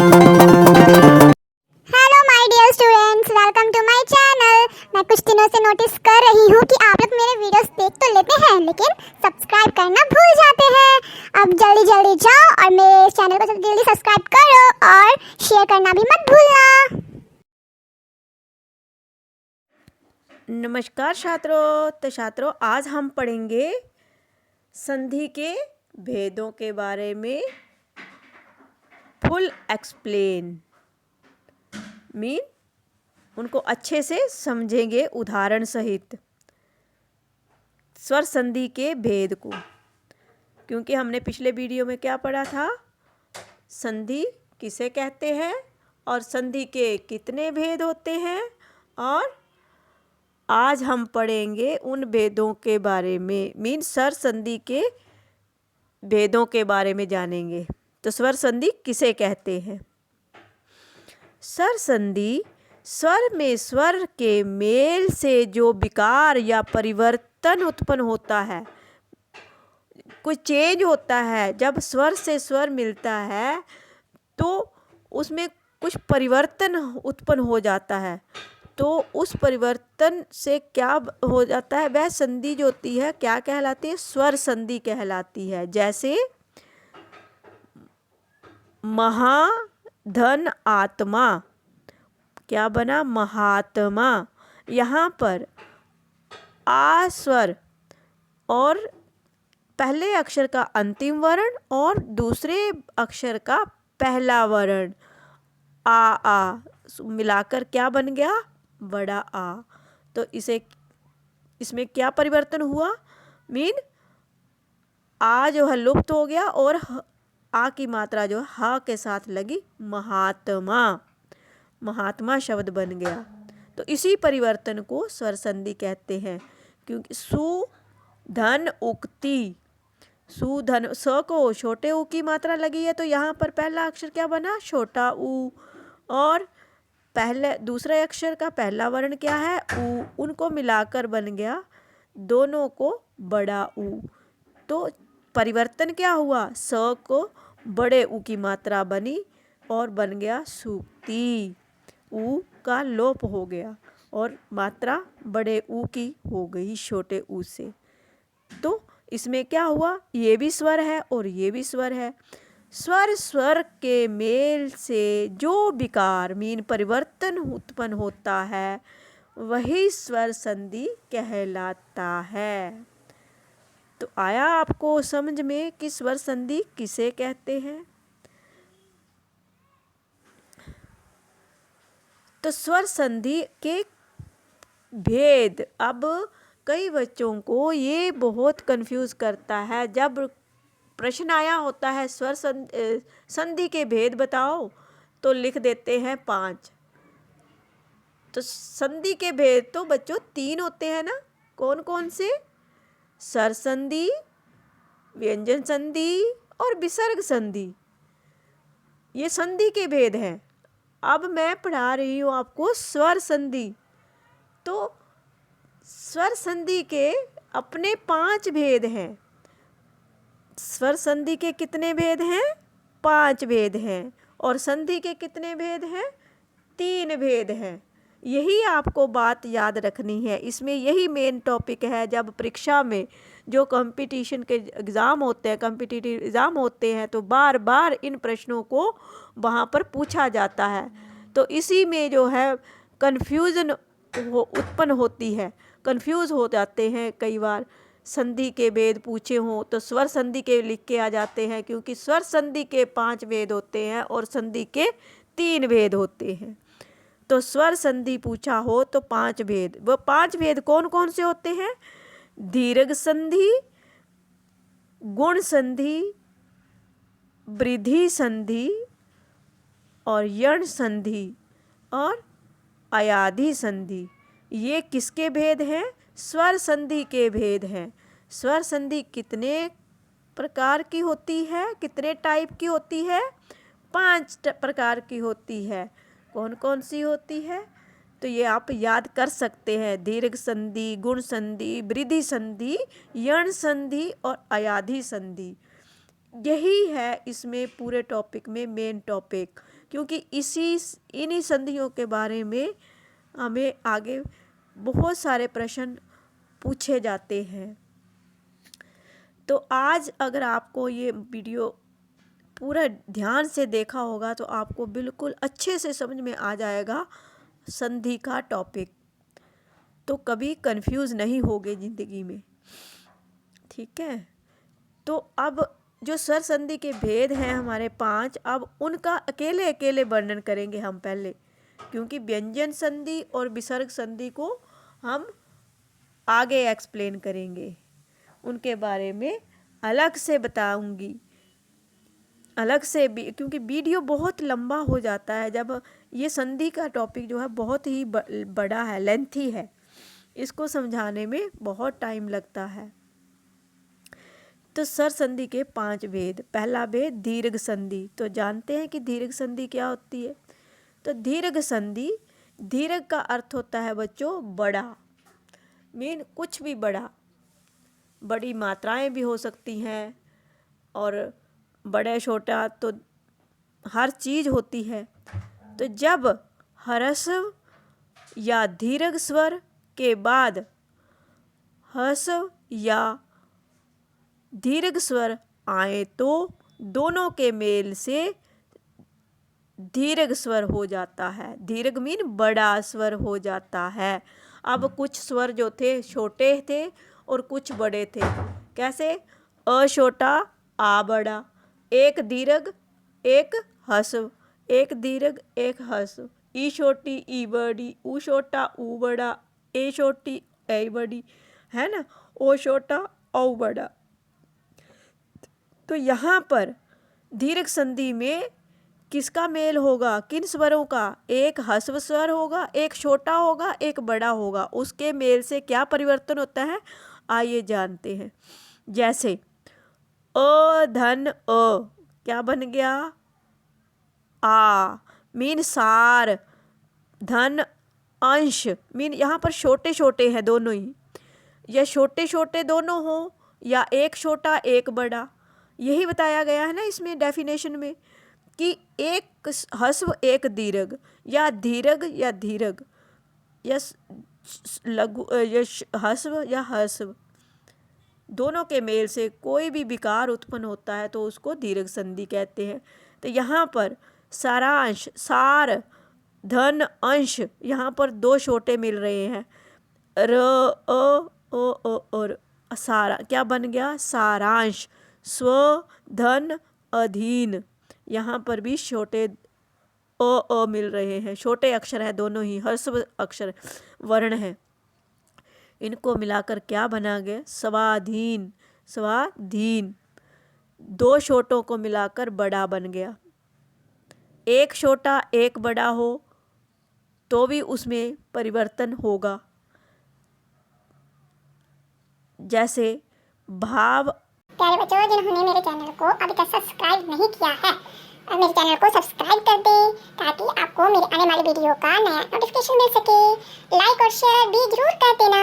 Hello my dear students, welcome to my channel. मैं कुछ दिनों से नोटिस कर रही हूँ कि आप लोग मेरे वीडियोस देख तो लेते हैं लेकिन सब्सक्राइब करना भूल जाते हैं। अब जल्दी जल्दी जाओ और मेरे चैनल को जल्दी जल्दी सब्सक्राइब करो और शेयर करना भी मत भूलना। नमस्कार छात्रों। तो छात्रों, आज हम पढ़ेंगे संधि के भेदों के बारे में। फुल एक्सप्लेन मीन उनको अच्छे से समझेंगे उदाहरण सहित स्वर संधि के भेद को। क्योंकि हमने पिछले वीडियो में क्या पढ़ा था, संधि किसे कहते हैं और संधि के कितने भेद होते हैं, और आज हम पढ़ेंगे उन भेदों के बारे में, मीन स्वर संधि के भेदों के बारे में जानेंगे। तो स्वर संधि किसे कहते हैं? स्वर संधि स्वर में स्वर के मेल से जो विकार या परिवर्तन उत्पन्न होता है, कुछ चेंज होता है। जब स्वर से स्वर मिलता है तो उसमें कुछ परिवर्तन उत्पन्न हो जाता है। तो उस परिवर्तन से क्या हो जाता है, वह संधि जो होती है क्या कहलाती है? स्वर संधि कहलाती है। जैसे महाधन आत्मा, क्या बना? महात्मा। यहाँ पर आ स्वर और पहले अक्षर का अंतिम वर्ण और दूसरे अक्षर का पहला वर्ण आ मिलाकर क्या बन गया? बड़ा आ। तो इसमें क्या परिवर्तन हुआ? मीन आ जो है लुप्त हो गया और आ की मात्रा जो हा के साथ लगी, महात्मा। महात्मा शब्द बन गया। तो इसी परिवर्तन को स्वर संधि कहते हैं। क्योंकि सु धन उक्ति, सुधन स को छोटे ऊ की मात्रा लगी है, तो यहाँ पर पहला अक्षर क्या बना? छोटा ऊ। और पहले दूसरे अक्षर का पहला वर्ण क्या है? ऊ। उनको मिलाकर बन गया दोनों को बड़ा ऊ। तो परिवर्तन क्या हुआ? स को बड़े ऊ की मात्रा बनी और बन गया सूक्ति। ऊ का लोप हो गया और मात्रा बड़े ऊ की हो गई छोटे ऊ से। तो इसमें क्या हुआ? ये भी स्वर है और ये भी स्वर है। स्वर स्वर के मेल से जो विकार मीन परिवर्तन उत्पन्न होता है, वही स्वर संधि कहलाता है। तो आया आपको समझ में कि स्वर संधि किसे कहते हैं? तो स्वर संधि के भेद, अब कई बच्चों को ये बहुत कंफ्यूज करता है। जब प्रश्न आया होता है स्वर संधि के भेद बताओ, तो लिख देते हैं 5। तो संधि के भेद तो बच्चों 3 होते हैं ना। कौन कौन से? स्वर संधि, व्यंजन संधि और विसर्ग संधि। ये संधि के भेद हैं। अब मैं पढ़ा रही हूँ आपको स्वर संधि। तो स्वर संधि के अपने 5 भेद हैं। स्वर संधि के कितने भेद हैं? 5 भेद हैं। और संधि के कितने भेद हैं? 3 भेद हैं। यही आपको बात याद रखनी है। इसमें यही मेन टॉपिक है। जब परीक्षा में जो कंपटीशन के एग्ज़ाम होते हैं, कॉम्पिटिटिव एग्ज़ाम होते हैं, तो बार बार इन प्रश्नों को वहाँ पर पूछा जाता है। तो इसी में जो है कन्फ्यूज़न उत्पन्न होती है। कंफ्यूज हो जाते हैं कई बार। संधि के भेद पूछे हों तो स्वर संधि के लिख के आ जाते हैं, क्योंकि स्वर संधि के 5 भेद होते हैं और संधि के 3 भेद होते हैं। तो स्वर संधि पूछा हो तो 5 भेद, वो 5 भेद कौन कौन से होते हैं? दीर्घ संधि, गुण संधि, वृद्धि संधि और यण संधि और अयाधि संधि। ये किसके भेद हैं? स्वर संधि के भेद हैं। स्वर संधि कितने प्रकार की होती है? कितने टाइप की होती है? 5 प्रकार की होती है। कौन कौन सी होती है? तो ये आप याद कर सकते हैं। दीर्घ संधि, गुण संधि, वृद्धि संधि, यण संधि और अयाधि संधि। यही है इसमें पूरे टॉपिक में मेन टॉपिक, क्योंकि इन्हीं संधियों के बारे में हमें आगे बहुत सारे प्रश्न पूछे जाते हैं। तो आज अगर आपको ये वीडियो पूरा ध्यान से देखा होगा तो आपको बिल्कुल अच्छे से समझ में आ जाएगा संधि का टॉपिक, तो कभी कंफ्यूज नहीं होगे ज़िंदगी में। ठीक है, तो अब जो स्वर संधि के भेद हैं हमारे 5, अब उनका अकेले अकेले वर्णन करेंगे हम पहले, क्योंकि व्यंजन संधि और विसर्ग संधि को हम आगे एक्सप्लेन करेंगे, उनके बारे में अलग से बताऊंगी, अलग से भी, क्योंकि वीडियो बहुत लंबा हो जाता है जब ये संधि का टॉपिक जो है बहुत ही बड़ा है, लेंथी है, इसको समझाने में बहुत टाइम लगता है। तो स्वर संधि के 5 भेद। पहला भेद दीर्घ संधि। तो जानते हैं कि दीर्घ संधि क्या होती है। तो दीर्घ संधि, दीर्घ का अर्थ होता है बच्चों बड़ा, मीन कुछ भी बड़ा, बड़ी मात्राएं भी हो सकती हैं और बड़े छोटा तो हर चीज़ होती है। तो जब ह्रस्व या दीर्घ स्वर के बाद ह्रस्व या दीर्घ स्वर आए तो दोनों के मेल से दीर्घ स्वर हो जाता है। दीर्घ मीन बड़ा स्वर हो जाता है। अब कुछ स्वर जो थे छोटे थे और कुछ बड़े थे। कैसे? अ छोटा आ बड़ा, एक दीर्घ एक ह्रस्व, एक दीर्घ एक ह्रस्व, ई छोटी ई बड़ी, ऊ छोटा ऊ बड़ा, ए छोटी ए बड़ी, है ना, ओ छोटा ओ बड़ा। तो यहाँ पर दीर्घ संधि में किसका मेल होगा, किन स्वरों का? एक ह्रस्व स्वर होगा, एक छोटा होगा, एक बड़ा होगा। उसके मेल से क्या परिवर्तन होता है, आइए जानते हैं। जैसे अ धन अ क्या बन गया, आ, मीन सार, धन अंश, मीन यहाँ पर छोटे छोटे हैं दोनों ही, या छोटे छोटे दोनों हो या एक छोटा एक बड़ा, यही बताया गया है ना इसमें डेफिनेशन में, कि एक ह्रस्व एक दीर्घ, या दीर्घ या दीर्घ, या लघु या ह्रस्व या ह्रस्व, दोनों के मेल से कोई भी विकार उत्पन्न होता है तो उसको दीर्घ संधि कहते हैं। तो यहाँ पर सारांश, सार, धन अंश, यहाँ पर 2 छोटे मिल रहे हैं, र अ ओ और सारा क्या बन गया, सारांश। स्व धन अधीन, यहाँ पर भी छोटे अ मिल रहे हैं, छोटे अक्षर हैं, दोनों ही ह्रस्व अक्षर वर्ण हैं। इनको मिलाकर क्या बना गया, स्वाधीन। स्वाधीन 2 छोटों को मिलाकर बड़ा बन गया। एक छोटा एक बड़ा हो तो भी उसमें परिवर्तन होगा। जैसे भाव। प्यारे बच्चों, जिन्होंने मेरे चैनल को अभी तक सब्सक्राइब नहीं किया है, मेरे चैनल को सब्सक्राइब कर दें ताकि आपको मेरे आने वाली वीडियो का नया नोटिफिकेशन मिल सके। लाइक और शेयर भी जरूर कर देना।